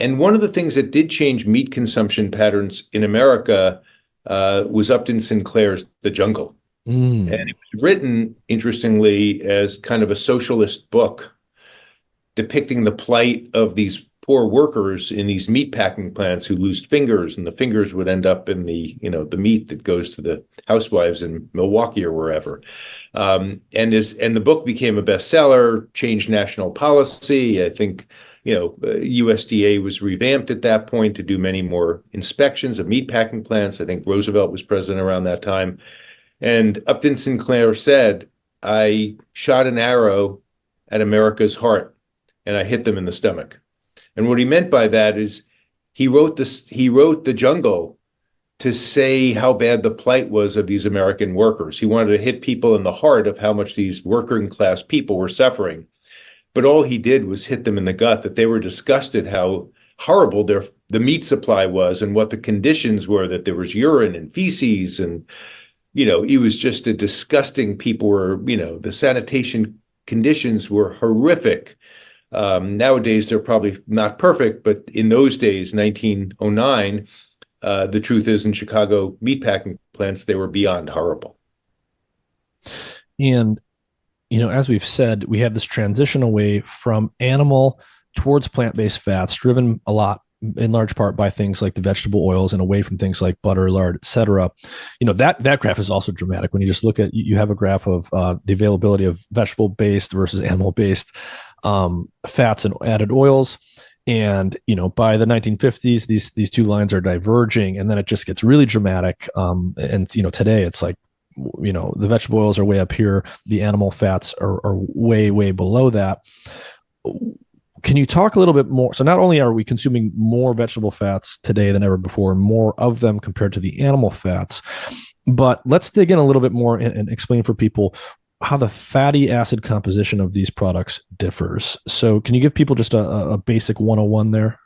And one of the things that did change meat consumption patterns in America was Upton Sinclair's The Jungle. And Mm. it was written, interestingly, as kind of a socialist book depicting the plight of these poor workers in these meat packing plants who lose fingers, and the fingers would end up in the meat that goes to the housewives in Milwaukee or wherever. And the book became a bestseller, changed national policy. I think USDA was revamped at that point to do many more inspections of meat packing plants. I think Roosevelt was president around that time. And Upton Sinclair said, I shot an arrow at America's heart and I hit them in the stomach. And what he meant by that is he wrote The Jungle to say how bad the plight was of these American workers. He wanted to hit people in the heart of how much these working class people were suffering. But all he did was hit them in the gut, that they were disgusted how horrible the meat supply was and what the conditions were, that there was urine and feces. And, it was just a disgusting, people were, the sanitation conditions were horrific. Nowadays, they're probably not perfect, but in those days, 1909, the truth is in Chicago meatpacking plants, they were beyond horrible. And, as we've said, we have this transition away from animal towards plant-based fats, driven a lot in large part by things like the vegetable oils and away from things like butter, lard, et cetera. That graph is also dramatic when you just look at, you have a graph of the availability of vegetable-based versus animal-based fats and added oils. And, by the 1950s, these two lines are diverging, and then it just gets really dramatic. And today it's like, the vegetable oils are way up here. The animal fats are way, way below that. Can you talk a little bit more? So not only are we consuming more vegetable fats today than ever before, more of them compared to the animal fats, but let's dig in a little bit more and explain for people how the fatty acid composition of these products differs. So can you give people just a basic 101 there?